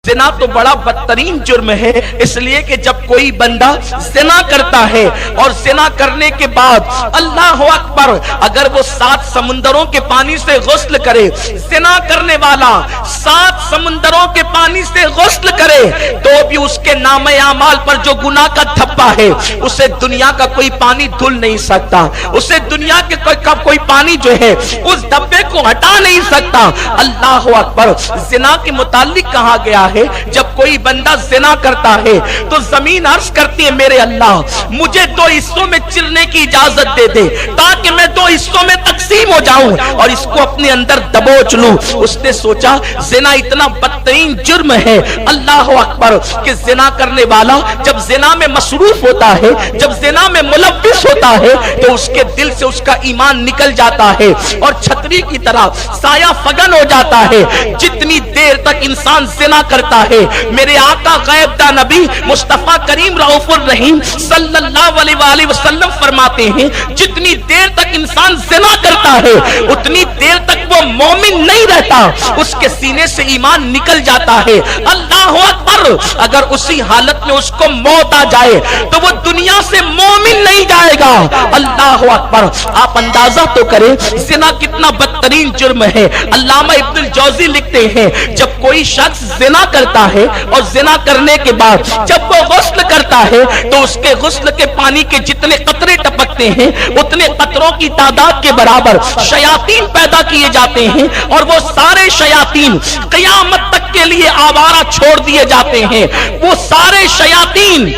ज़िना तो बड़ा बदतरीन जुर्म है, इसलिए कि जब कोई बंदा ज़िना करता है और ज़िना करने के बाद अल्लाह अकबर, अगर वो 7 समुंदरों के पानी से गुस्ल करे, ज़िना करने वाला 7 समुंदरों के पानी से गुस्ल करे, तो भी उसके नामे आमाल पर जो गुनाह का धब्बा है उसे दुनिया का कोई पानी धुल नहीं सकता, उसे दुनिया के कोई पानी जो है उस धब्बे को हटा नहीं सकता। अल्लाह अकबर। ज़िना के मुतालिक कहा गया है, जब कोई बंदा ज़िना करता है तो जमीन अर्ज करती है, मेरे अल्लाह मुझे 2 हिस्सों में चिरने की इजाजत दे दे ताकि मैं 2 हिस्सों में तकसीम हो जाऊं और इसको अपने अंदर दबोच लूं। उसने सोचा ज़िना इतना बदतरीन जुर्म है, अल्लाह अकबर, कि ज़िना करने वाला जब ज़िना में मसरूफ होता है, जब ज़िना में मुलव्विस होता है तो उसके दिल से उसका ईमान निकल जाता है और छतरी की तरह साया फगन हो जाता है। जितनी देर तक इंसान ज़िना करता है, मेरे आका ग़ैब नबी मुस्तफा करीम रऊफुर रहीम सल्लल्लाहु अलैहि वसल्लम फरमाते हैं, जितनी देर तक इंसान ज़िना करता है उतनी देर तक वो मोमिन नहीं रहता, उसके सीने से ईमान निकल जाता है। अल्लाह अकबर। अगर उसी हालत में उसको मौत आ जाए तो वो दुनिया से मोमिन नहीं जाएगा। अल्लाह अकबर। आप अंदाजा तो करें ज़िना कितना बदतरीन जुर्म है। अल्लामा इब्नुल जौज़ी लिखते हैं, जब कोई शख्स ज़िना करता है और ज़िना करने के बाद जब वो गुस्ल करता है तो उसके गुस्ल के पानी के जितने कतरे टपकते हैं उतने कतरों की तादाद के बराबर शयातीन पैदा किए जाते हैं और वो सारे शयातीन क़यामत तक के लिए आवारा छोड़ दिए जाते हैं। वो सारे शयातीन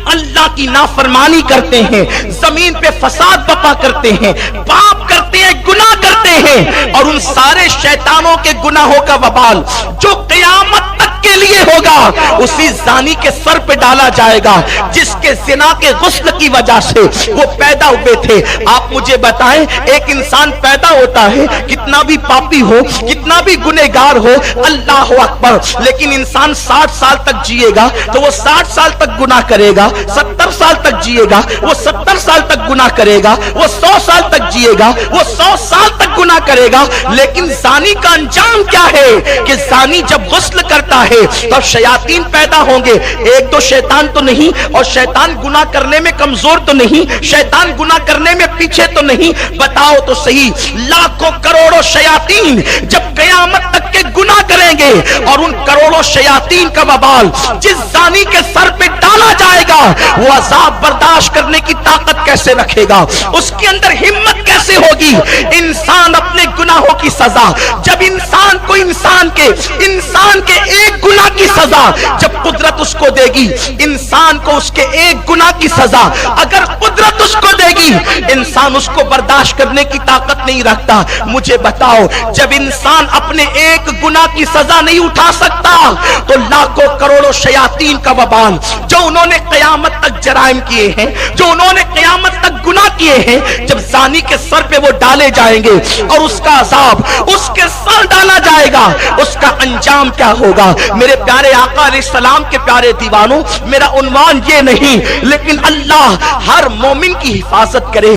अल्लाह की नाफरमानी करते हैं, जमीन पे फसाद बपा करते हैं, पाप करते हैं, गुनाह करते हैं और उन सारे शैतानों के गुनाहों का वबाल जो क़यामत तक के लिए होगा उसी जानी के सर पे डाला जाएगा जिसके ज़िना के गुस्ल की वजह से वो पैदा हुए थे। आप मुझे बताएं, एक इंसान पैदा होता है, कितना भी पापी हो, कितना भी गुनहगार हो, अल्लाह अकबर, लेकिन इंसान 60 साल तक जिएगा तो वो 60 साल तक गुनाह करेगा, 70 साल तक जिएगा वो 70 साल तक गुनाह करेगा, वो 100 साल तक जिएगा वो 100 साल तक गुनाह करेगा। लेकिन ज़ानी का अंजाम क्या है कि ज़ानी जब गुस्ल करता है तब शयातीन पैदा होंगे। एक दो शैतान तो नहीं, और शैतान गुनाह करने में कमजोर तो नहीं, शैतान गुनाह करने में पीछे तो नहीं। बताओ तो सही, लाखों करोड़ों शयातीन जब क़यामत तक के गुनाह करेंगे और उन करोड़ों शयातीन का वबाल जिस ज़ानी के सर पे डाला जाएगा वो अज़ाब बर्दाश्त करने की ताकत कैसे रखेगा, उसके अंदर हिम्मत कैसे होगी। इंसान अपने गुनाहों की सजा, जब इंसान को इंसान के एक गुनाह की सजा जब कुदरत उसको देगी, इंसान को उसके एक गुनाह की सजा अगर कुदरत उसको देगी, इंसान उसको बर्दाश्त करने की ताकत नहीं रखता। मुझे बताओ, जब इंसान अपने एक गुनाह की सजा नहीं उठा सकता तो लाखों करोड़ों शयातीन का वबाल जो उन्होंने क़यामत तक जराइम किए हैं, जो उन्होंने क़यामत तक गुनाह किए हैं, जब ज़ानी के सर पे वो डाले जाएंगे और उसका अज़ाब उसके सर डाला जाएगा, उसका अंजाम क्या होगा। मेरे प्यारे आका अलैहिस्सलाम के प्यारे दीवानों, मेरा उन्वान ये नहीं, लेकिन अल्लाह हर मोमिन की हिफाजत करे।